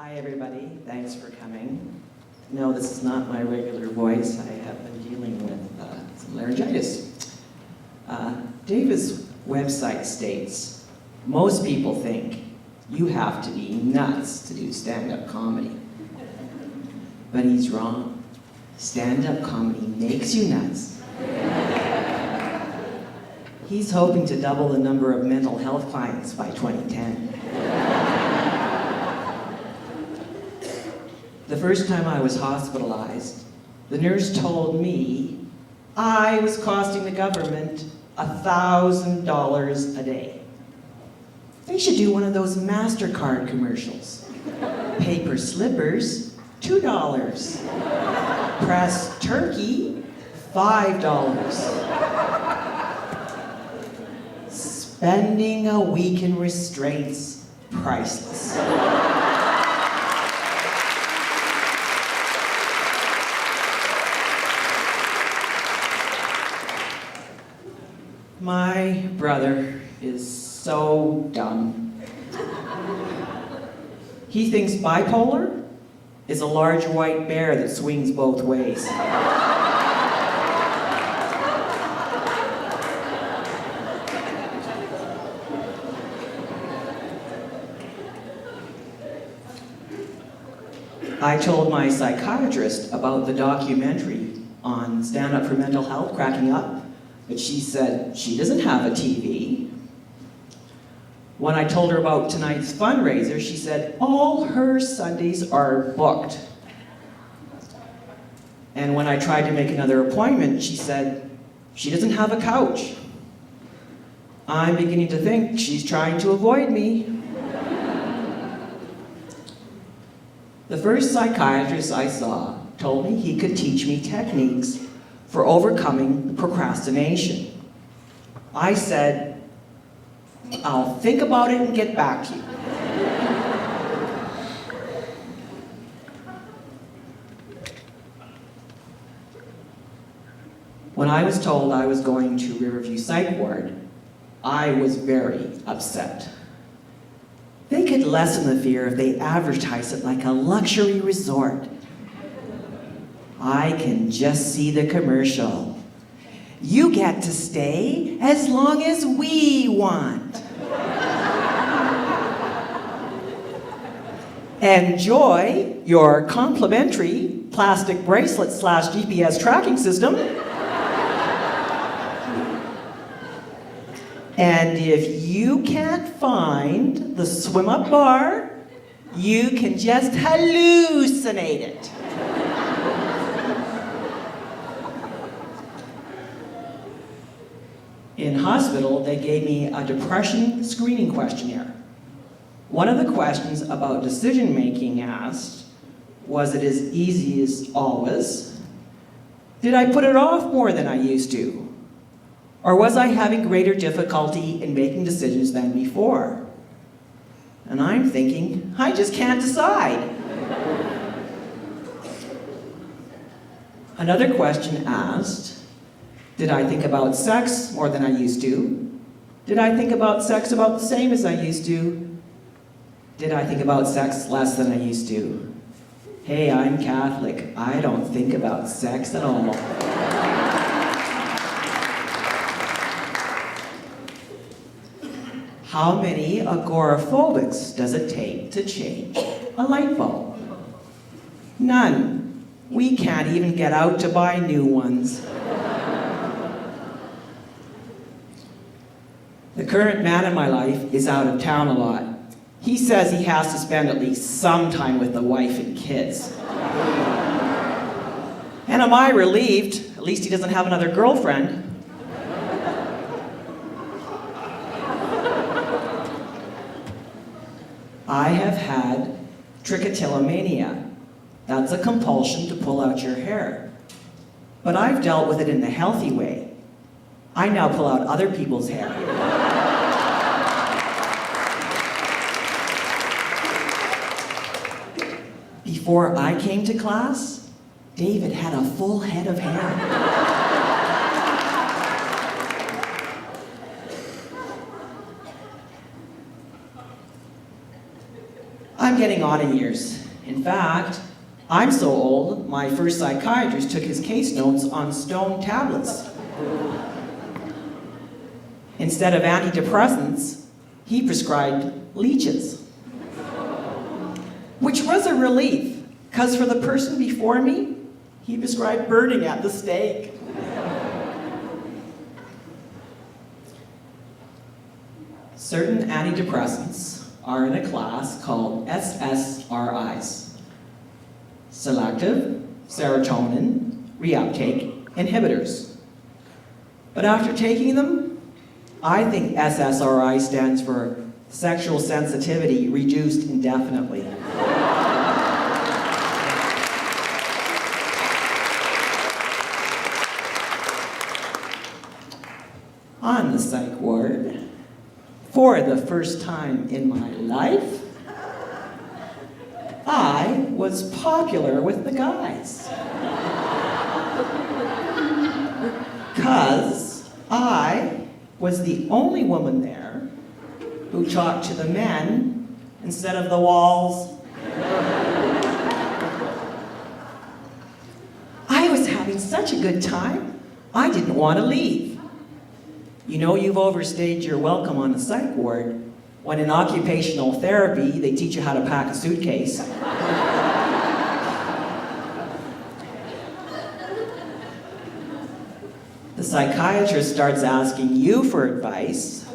Hi, everybody. Thanks for coming. No, this is not my regular voice. I have been dealing with some laryngitis. David's website states, most people think you have to be nuts to do stand-up comedy. But he's wrong. Stand-up comedy makes you nuts. He's hoping to double the number of mental health clients by 2010. The first time I was hospitalized, the nurse told me I was costing the government $1,000 a day. They should do one of those MasterCard commercials. Paper slippers, $2. Pressed turkey, $5. Spending a week in restraints, priceless. My brother is so dumb. He thinks bipolar is a large white bear that swings both ways. I told my psychiatrist about the documentary on Stand Up for Mental Health, Cracking Up, but she said she doesn't have a TV. When I told her about tonight's fundraiser, she said all her Sundays are booked. And when I tried to make another appointment, she said she doesn't have a couch. I'm beginning to think she's trying to avoid me. The first psychiatrist I saw told me he could teach me techniques for overcoming procrastination. I said, I'll think about it and get back to you. When I was told I was going to Riverview Psych Ward, I was very upset. They could lessen the fear if they advertise it like a luxury resort. I can just see the commercial. You get to stay as long as we want. Enjoy your complimentary plastic bracelet / GPS tracking system. And if you can't find the swim-up bar, you can just hallucinate it. In hospital, they gave me a depression screening questionnaire. One of the questions about decision-making asked, was it as easy as always? Did I put it off more than I used to? Or was I having greater difficulty in making decisions than before? And I'm thinking, I just can't decide. Another question asked, did I think about sex more than I used to? Did I think about sex about the same as I used to? Did I think about sex less than I used to? Hey, I'm Catholic. I don't think about sex at all. How many agoraphobics does it take to change a light bulb? None. We can't even get out to buy new ones. The current man in my life is out of town a lot. He says he has to spend at least some time with the wife and kids. And am I relieved? At least he doesn't have another girlfriend. I have had trichotillomania. That's a compulsion to pull out your hair. But I've dealt with it in the healthy way. I now pull out other people's hair. Before I came to class, David had a full head of hair. I'm getting on in years. In fact, I'm so old, my first psychiatrist took his case notes on stone tablets. Instead of antidepressants, he prescribed leeches. Which was a relief, because for the person before me, he prescribed burning at the stake. Certain antidepressants are in a class called SSRIs, selective serotonin reuptake inhibitors. But after taking them, I think SSRI stands for sexual sensitivity reduced indefinitely. On the psych ward, for the first time in my life, I was popular with the guys. 'Cause I was the only woman there who talked to the men instead of the walls. I was having such a good time, I didn't want to leave. You know you've overstayed your welcome on the psych ward when in occupational therapy they teach you how to pack a suitcase. The psychiatrist starts asking you for advice.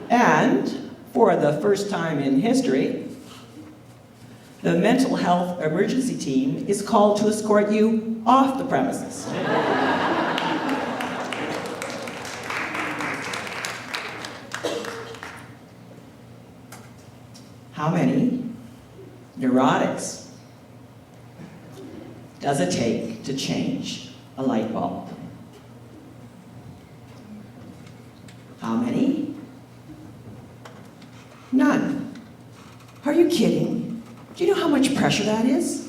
And for the first time in history, the mental health emergency team is called to escort you off the premises. How many neurotics does it take to change a light bulb? How many? None. Are you kidding? Do you know how much pressure that is?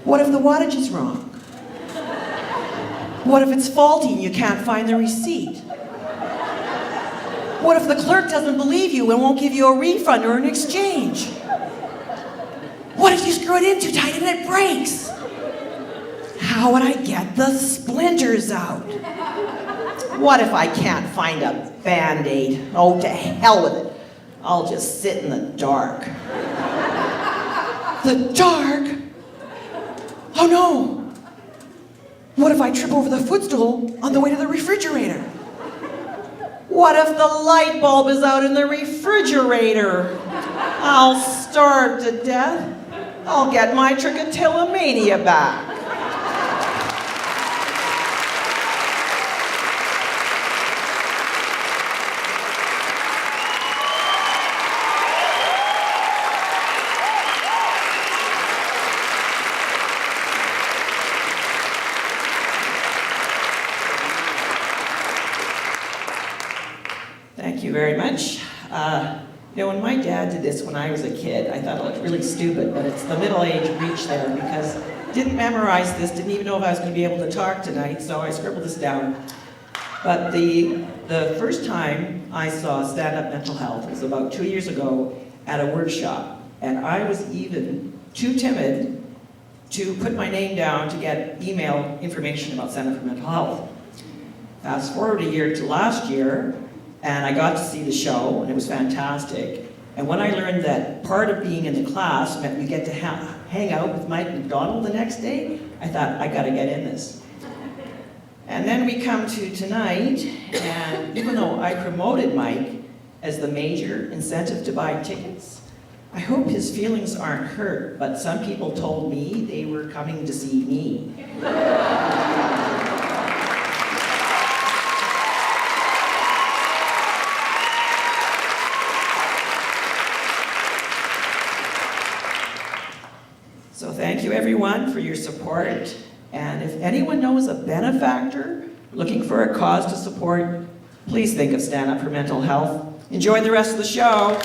What if the wattage is wrong? What if it's faulty and you can't find the receipt? What if the clerk doesn't believe you and won't give you a refund or an exchange? What if you screw it in too tight and it breaks? How would I get the splinters out? What if I can't find a Band-Aid? Oh, to hell with it. I'll just sit in the dark. The dark? Oh no! What if I trip over the footstool on the way to the refrigerator? What if the light bulb is out in the refrigerator? I'll starve to death. I'll get my trichotillomania back. Thank you very much. You know, when my dad did this when I was a kid, I thought it looked really stupid, but it's the middle age reach there because I didn't memorize this, didn't even know if I was going to be able to talk tonight, so I scribbled this down. But the first time I saw stand-up mental health was about 2 years ago at a workshop, and I was even too timid to put my name down to get email information about stand-up for mental health. Fast forward a year to last year, and I got to see the show, and it was fantastic. And when I learned that part of being in the class meant we get to hang out with Mike McDonald the next day, I thought, I gotta get in this. And then we come to tonight, and even though I promoted Mike as the major incentive to buy tickets, I hope his feelings aren't hurt, but some people told me they were coming to see me. So thank you everyone for your support, and if anyone knows a benefactor looking for a cause to support, please think of Stand Up for Mental Health. Enjoy the rest of the show.